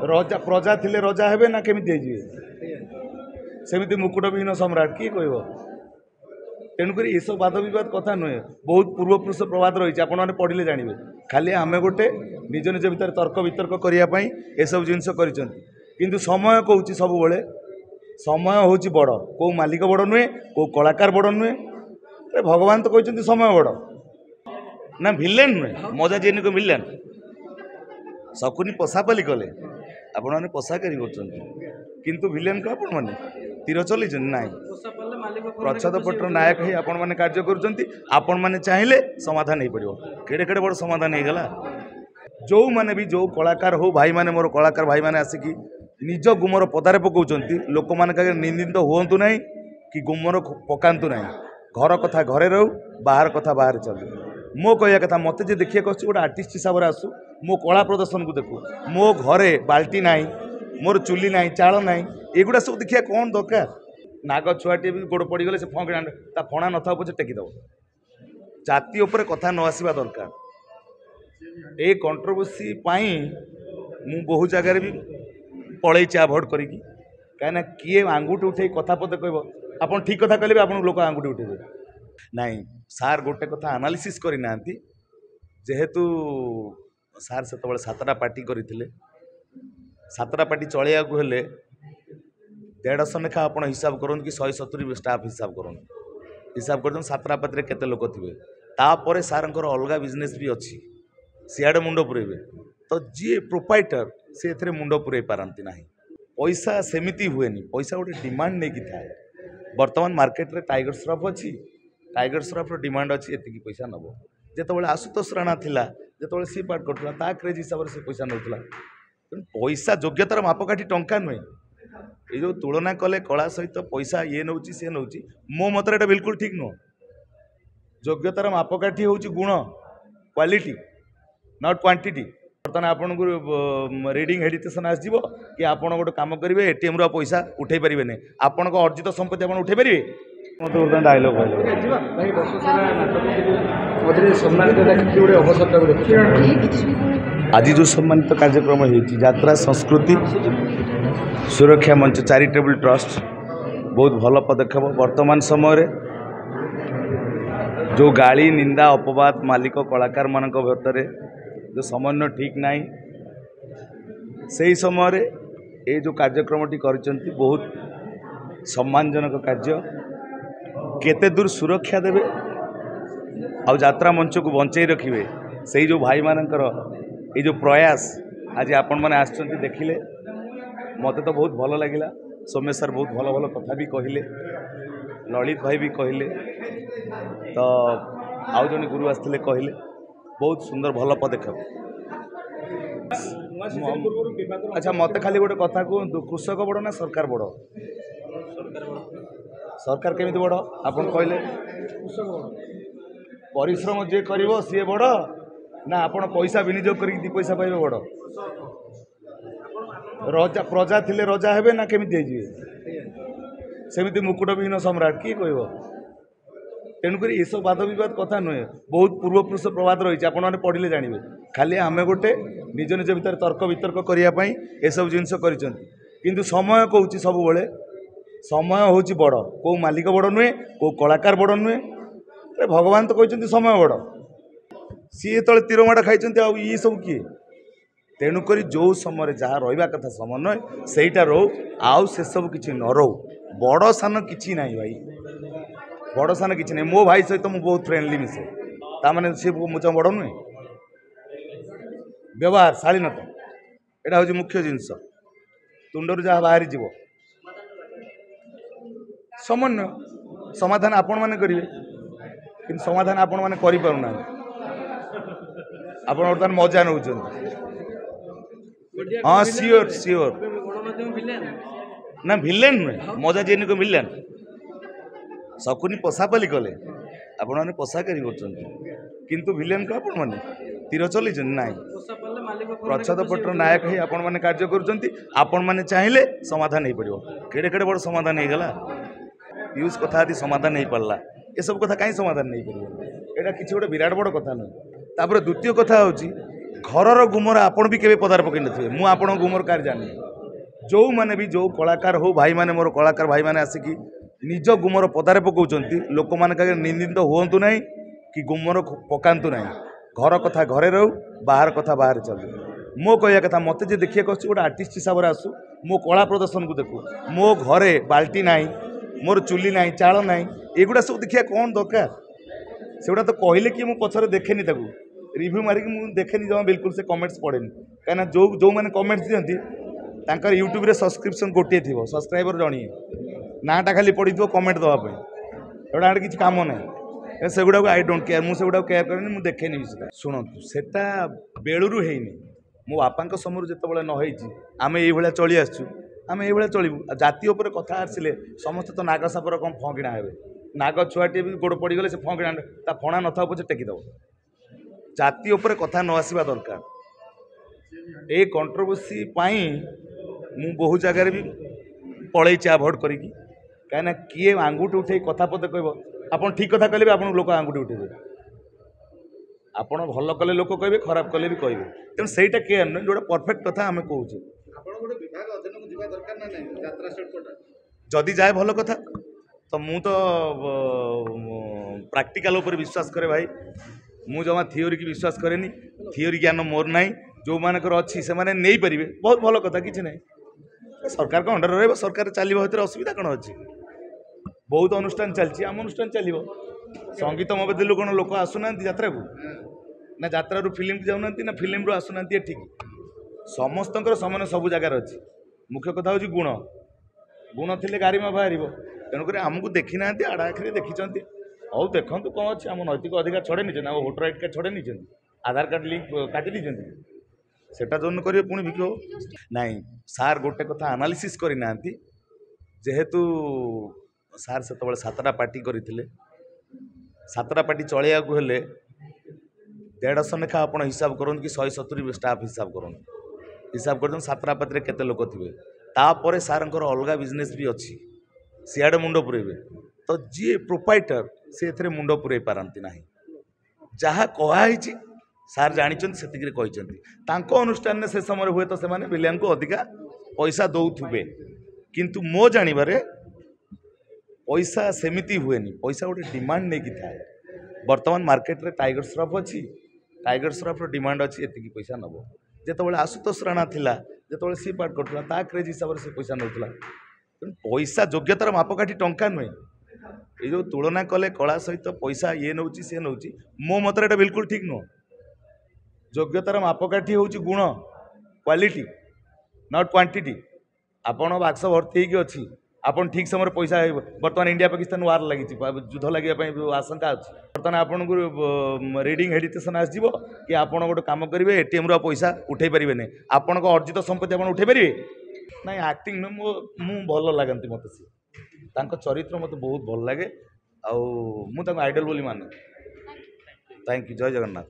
रजा प्रजा थिले रजा हेबे ना केमिति हेजिबे सेमिति मुकुटविहीन सम्राट किए कहब तेणुक ये सब वाद विवाद कथा नुहे बहुत पूर्वपुरुष प्रवाद रही आपण मैंने पढ़ले जानवे खाली आम गोटे निज निज भितर तर्क वितर्क करने ये सब जिनस किंतु समय कौच सब बड़े समय हूँ बड़ कौ मालिक बड़ नुहे कौ कलाकार बड़ नुहे भगवान तो कहते समय बड़ ना भिलेन नुहे मजा जेन को मिलन शकुनी पशापाली कले आपण मैंने पशाकारी किंतु भिलेन को आपण मैंने तीर चल ना प्रच्छद पटर नायक ही आपण मैंने कार्य करुँच मैंने चाहिए समाधान हो पड़ो केड़े केड़े बड़ समाधान हो गला जो मैंने भी जो कलाकार हो भाई मैंने मोर कलाकार भाई मैंने आसिकी निज गुमर पदारे पकाउछंती लोक मानक निंदित हुंतु ना कि गुमर पकातु ना घर कथा घरे रहू बाहर कथा बाहर चलू मो कहया कथा मत जे देखिए गोटे आर्टिस्ट हिसाब से आसू मो कला प्रदर्शन को देखू मो घरे बाल्टी ना मोर चुली ना चाल ना एगुड़ा सब देखिए कौन दरकार नाग छुआटे भी गोड़ पड़गले से फंक ता फणा न था पचे टेकिदेव जाति उपर कथा न आसवा दरकार ए कंट्रोवर्सी मु बहु जगार भी पलैची आभोड करी कहीं किए आंगुठी उठे कथा पदे कह आप ठीक कथा कहले आप लोक आंगुठी उठेबे नाई सार गोटे कथा एनालिसिस करना जेहेतु सार से सातटा पार्टी करते सातटा पार्टी चलैया हेले 150 लेखा आप हिसाब करूँ कि 170 स्टाफ हिसाब करूँ हिसाब कर सातटा पार्टी केते लोक थे तापर सार अलग बिजनेस भी अच्छी सियाड़े मुंड पुरेबे तो जी प्रोपाइटर से एथे मुंड पुरे पारती ना पैसा सेमिति हुए पैसा गोटे डिमांड नहीं थाए बर्तमान मार्केट रे टाइगर श्रॉफ अच्छी टाइगर श्रॉफ डिमांड अच्छी एति पैसा नब जिते आशुतोष राणा थिला जिते सी पार्ट करता क्रेज हिसाब से पैसा नौला पैसा योग्यतार मापकाठी टंका नुहे ये जो तुलना कले कला सहित पैसा ये नौ सी नौ मो मत बिल्कुल ठीक नुह योग्यतार मापकाठी हूँ गुण क्वालिटी नॉट क्वांटिटी बर्तमान आपन को रीडिंग हेडिटेशन आसो कि आप गोटे कम करेंगे एटीएम रू पैसा उठे पारे आपण अर्जित संपत्ति आप उठे पारे मतलब डायलॉग आज जो सम्मानित कार्यक्रम होत्रा संस्कृति सुरक्षा मंच चैरिटेबल ट्रस्ट बहुत भल पदक्षेप वर्तमान समय जो गाली निंदा अपवाद मालिक कलाकार मान भीतर जो समन्वय ठीक नहीं से समय ये जो कार्यक्रमटी कर बहुत सम्मानजनक कार्य केते दूर सुरक्षा देवे आ यात्रा मंच को बंचाई रखिए से जो भाई मानकर ये जो प्रयास आज आपण मैंने आसचंती देखिले मत तो बहुत भल लगिला सौम्य सर बहुत भल भल कथा भी कहले ललित भाई भी कहले तो आउ जने गुरु आसते कहले बहुत सुंदर भल पदक्षेप अच्छा मत खाली गोटे कथा कहतु कृषक बड़ ना सरकार बड़ सरकार केमिति बड़ आपन कहले परिश्रम जे करिवो सी बड़ ना आपण पैसा विनियोग करी दी पैसा पाइबे बड़ रजा प्रजा थिले रजा हेबे ना केमिति हेजिबे सेमिति मुकुटविहीन सम्राट किए कहब तेणुक ये सब वाद विवाद कथा नुहे बहुत पूर्वपुरुष प्रवाद रही आपण मैंने पढ़ले जानवे खाली आम गोटे निज निज भितर तर्क वितर्क करने ये सब जिनस किंतु समय कौच सब बड़े समय हूँ बड़ कौ मालिक बड़ नुहे कौ कलाकार बड़ नुहे भगवान तो कहते समय बड़ सी तले तीरमाड़ खाई ये सब किए तेणुक जो समय जहाँ रहा कथा समन्वय सेटा रो आउ से सब किसी न रो बड़ सान कि ना भाई बड़ सान कि ना मो भाई सहित मुझे बहुत फ्रेंडली मिसे ताने सी मुझे बड़ नुहे व्यवहार शालीनता यहाँ हूँ मुख्य जिनस तुंडर जहाँ बाहरी जीव समन्वय समाधान आपण मैंने करेंगे कि समाधान आपण मैंने करना आप बर्तमान मजा नौ हाँ सियोर सियोर ना भिलेन नुहे मजा जेन को मिलन शकुनी पशापाली कले आपण मैंने पशाकारी किंतु भिलेन को आपण मैंने तीर चल ना प्रच्छद पटर नायक ही आपण मैंने कार्य करुँच चाहिए समाधान हो पड़ो केड़े केड़े बड़ समाधान हो गला यूज कथा आदि समाधान हो पारा ये सब कथा कहीं समाधान नहीं पार यहाँ किसी गोटे विराट बड़ कथा नुह तापर द्वितीय कथा हूँ ଘରର ଗୁମର ଆପଣ ବି କେବେ ପଦାରେ ପକାଇ ନଥିବେ ମୁଁ ଆପଣଙ୍କ ଗୁମର କାହାର ଜାଣିନି ଯେଉଁମାନେ ବି ଯେଉଁ କଳାକାର ହଉ ଭାଇମାନେ ମୋର କଳାକାର ଭାଇମାନେ ଆସିକି ନିଜ ଗୁମର ପଦାରେ ପକାଉଛନ୍ତି ଲୋକମାନଙ୍କ ଆଗରେ ନିନ୍ଦିତ ହୁଅନ୍ତୁ ନାହିଁ କି ଗୁମର ପକାନ୍ତୁ ନାହିଁ ଘର କଥା ଘରେ ରହୁ ବାହାର କଥା ବାହାରେ ଚାଲୁ ମୋ କହିବା କଥା ମୋତେ ଯେ ଦେଖିବାକୁ ଆସୁଛି ଗୋଟେ ଆର୍ଟିଷ୍ଟ ହିସାବରେ ଆସୁ ମୋ କଳା ପ୍ରଦର୍ଶନକୁ ଦେଖୁ ମୋ ଘରେ ବାଲ୍ଟି ନାହିଁ ମୋର ଚୁଲି ନାହିଁ ଚାଳ ନାହିଁ ଏଗୁଡ଼ା ସବୁ ଦେଖିବା କ'ଣ ଦରକାର ସେଗୁଡ଼ା ତ କହିଲେ କି ମୁଁ ପଛରେ ଦେଖେନି ତାକୁ ରିଭ୍ୟୁ ମାରିକି ମୁଁ ଦେଖେନି ଜମା ବିଲକୁଲ ସେ କମେଣ୍ଟସ୍ ପଢ଼େନି କାହିଁକିନା ଯେଉଁମାନେ କମେଣ୍ଟସ୍ ଦିଅନ୍ତି ତାଙ୍କର ୟୁଟ୍ୟୁବରେ ସବସ୍କ୍ରିପସନ୍ ଗୋଟିଏ ଥିବ ସବସ୍କ୍ରାଇବର ଜଣିଏ ନାଁଟା ଖାଲି ପଡ଼ିଥିବ କମେଣ୍ଟ ଦେବା ପାଇଁ ଏଗୁଡ଼ା କିଛି କାମ ନାହିଁ ସେଗୁଡ଼ାକୁ ଆଇ ଡୋଣ୍ଟ କେୟାର ମୁଁ ସେଗୁଡ଼ାକୁ କେୟାର କରେନି ମୁଁ ଦେଖେନି ବି ସେଟା ଶୁଣନ୍ତୁ ସେଟା ବେଳୁରୁ ହେଇନି ମୋ ବାପାଙ୍କ ସମୟରୁ ଯେତେବେଳେ ନ ହେଇଛି ଆମେ ଏଇଭଳିଆ ଚଳି ଆସିଛୁ ଆମେ ଏଇଭଳିଆ ଚଳିବୁ ଆଉ ଜାତି ଉପରେ କଥା ଆସିଲେ ସମସ୍ତେ ତ ନାଗ ସାପର କ'ଣ ଫଙ୍କିଣା ହେବେ ନାଗ ଛୁଆଟିଏ ବି ଗୋଡ଼ ପଡ଼ିଗଲେ ସେ ଫଙ୍କିଣା ତା ଫଣା ନଥାଉ ପଛେ ଟେକିଦେବ ଜାତି ଉପରେ କଥା ନ ଆସିବା ଦରକାର ଏ କଣ୍ଟ୍ରୋଭର୍ସି ପାଇଁ ମୁଁ ବହୁ ଜାଗାରେ ବି ପଳେଇଛି ଆଭଏଡ଼ କରିକି କାହିଁକିନା କିଏ ଆଙ୍ଗୁଠି ଉଠେଇ କଥା ପଦେ କହିବ ଆପଣ ଠିକ୍ କଥା କହିଲେ ବି ଆପଣଙ୍କୁ ଲୋକ ଆଙ୍ଗୁଠି ଉଠେଇବେ ଆପଣ ଭଲ କଲେ ଲୋକ କହିବେ ଖରାପ କଲେ ବି କହିବେ ତେଣୁ ସେଇଟା କେୟାର ନୁହେଁ ଯେଉଁଟା ପରଫେକ୍ଟ କଥା ଆମେ କହୁଛେ ଯଦି ଯାଏ ଭଲ କଥା ତ ମୁଁ ତ ପ୍ରାକ୍ଟିକାଲ ଉପରେ ବିଶ୍ୱାସ କରେ ଭାଇ ମୁଁ ଜମା ଥିଓରି କି ବିଶ୍ୱାସ କରେନି ଥିଓରି ଜ୍ଞାନ ମୋର ନାହିଁ ଯେଉଁମାନଙ୍କର ଅଛି ସେମାନେ ନେଇପାରିବେ ବହୁତ ଭଲ କଥା କିଛି ନାହିଁ ସରକାରଙ୍କ ଅଣ୍ଡର ରହିବ ସରକାର ଚାଲିବ ସେଥିରେ ଅସୁବିଧା କ'ଣ ଅଛି ବହୁତ ଅନୁଷ୍ଠାନ ଚାଲିଛି ଆମ ଅନୁଷ୍ଠାନ ଚାଲିବ ସଙ୍ଗୀତ ମହାବିଦ୍ୟାଳୟରୁ କ'ଣ ଲୋକ ଆସୁନାହାନ୍ତି ଯାତ୍ରାକୁ ନା ଯାତ୍ରାରୁ ଫିଲ୍ମକୁ ଯାଉନାହାନ୍ତି ନା ଫିଲ୍ମରୁ ଆସୁନାହାନ୍ତି ଏଠିକି ସମସ୍ତଙ୍କର ସମାନ ସବୁ ଜାଗାରେ ଅଛି ମୁଖ୍ୟ କଥା ହେଉଛି ଗୁଣ ଥିଲେ ଗାରିମା ବାହାରିବ ତେଣୁକରି ଆମକୁ ଦେଖିନାହାନ୍ତି ଆଡ଼ା ଆଖିରେ ଦେଖିଛନ୍ତି ହଉ ଦେଖନ୍ତୁ କ'ଣ ଅଛି ଆମ ନୈତିକ ଅଧିକାର ଛଡ଼େଇ ନେଇଛନ୍ତି ଆମ ଭୋଟର ଆଇଡି କାର୍ଡ଼ ଛଡ଼େଇ ନେଇଛନ୍ତି ଆଧାର କାର୍ଡ଼ ଲିଙ୍କ କାଟି ଦେଇଛନ୍ତି ସେଟା ଯୋଉନ କରିବେ ପୁଣି ବିକିବ ନାଇଁ ସାର୍ ଗୋଟେ କଥା ଆନାଲିସିସ୍ କରିନାହାନ୍ତି ଯେହେତୁ ସାର୍ ସେତେବେଳେ 7ଟା ପାର୍ଟି କରିଥିଲେ 7ଟା ପାର୍ଟି ଚଳେଇବାକୁ ହେଲେ 150 ଲେଖା ଆପଣ ହିସାବ କରନ୍ତୁ କି 170 ଷ୍ଟାଫ୍ ହିସାବ କରନ୍ତୁ ହିସାବ କରିଦିଅନ୍ତୁ 7ଟା ପାର୍ଟିରେ କେତେ ଲୋକ ଥିବେ ତାପରେ ସାର୍ଙ୍କର ଅଲଗା ବିଜନେସ୍ ବି ଅଛି ସିଆଡ଼େ ମୁଣ୍ଡ ପୁରେଇବେ ତ ଯିଏ ପ୍ରୋପାଇଟର ସେ ଏଥିରେ ମୁଣ୍ଡ ପୁରେଇ ପାରନ୍ତି ନାହିଁ ଯାହା କୁହାହେଇଛି ସାର୍ ଜାଣିଛନ୍ତି ସେତିକିରେ କହିଛନ୍ତି ତାଙ୍କ ଅନୁଷ୍ଠାନରେ ସେ ସମୟରେ ହୁଏତ ସେମାନେ ବିଲିୟନକୁ ଅଧିକା ପଇସା ଦେଉଥିବେ କିନ୍ତୁ ମୋ ଜାଣିବାରେ ପଇସା ସେମିତି ହୁଏନି ପଇସା ଗୋଟେ ଡିମାଣ୍ଡ ନେଇକି ଥାଏ ବର୍ତ୍ତମାନ ମାର୍କେଟରେ ଟାଇଗର ଶ୍ରଫ୍ ଅଛି ଟାଇଗର ଶ୍ରଫ୍ର ଡିମାଣ୍ଡ ଅଛି ଏତିକି ପଇସା ନେବ ଯେତେବେଳେ ଆଶୁତୋଷ ରାଣା ଥିଲା ଯେତେବେଳେ ସି ପାର୍ଟ କରୁଥିଲା ତା କ୍ରେଜ୍ ହିସାବରେ ସେ ପଇସା ନେଉଥିଲା ତେଣୁ ପଇସା ଯୋଗ୍ୟତାର ମାପକାଠି ଟଙ୍କା ନୁହେଁ ଏଇ ଯେଉଁ ତୁଳନା କଲେ କଳା ସହିତ ପଇସା ଇଏ ନେଉଛି ସିଏ ନେଉଛି ମୋ ମତରେ ଏଇଟା ବିଲକୁଲ ଠିକ୍ ନୁହଁ ଯୋଗ୍ୟତାର ମାପକାଠି ହେଉଛି ଗୁଣ କ୍ୱାଲିଟି ନଟ୍ କ୍ୱାଣ୍ଟିଟି ଆପଣ ବାକ୍ସ ଭର୍ତ୍ତି ହେଇକି ଅଛି ଆପଣ ଠିକ୍ ସମୟରେ ପଇସା ବର୍ତ୍ତମାନ ଇଣ୍ଡିଆ ପାକିସ୍ତାନ ୱାର୍ ଲାଗିଛି ଯୁଦ୍ଧ ଲାଗିବା ପାଇଁ ଆଶଙ୍କା ଅଛି ବର୍ତ୍ତମାନ ଆପଣଙ୍କୁ ରିଡ଼ିଂ ହେଡ଼ିଟେସନ୍ ଆସିଯିବ କି ଆପଣ ଗୋଟେ କାମ କରିବେ ଏଟିଏମ୍ରୁ ଆଉ ପଇସା ଉଠେଇ ପାରିବେନି ଆପଣଙ୍କ ଅର୍ଜିତ ସମ୍ପତ୍ତି ଆପଣ ଉଠେଇ ପାରିବେ ନାଇଁ ଆକ୍ଟିଂ ନୁହେଁ ମୁଁ ଭଲ ଲାଗନ୍ତି ମୋତେ ସିଏ ତାଙ୍କ ଚରିତ୍ର ମୋତେ ବହୁତ ଭଲ ଲାଗେ ଆଉ ମୁଁ ତାଙ୍କୁ ଆଇଡଲ୍ ବୋଲି ମାନେ ଥ୍ୟାଙ୍କ ୟୁ ଜୟ ଜଗନ୍ନାଥ।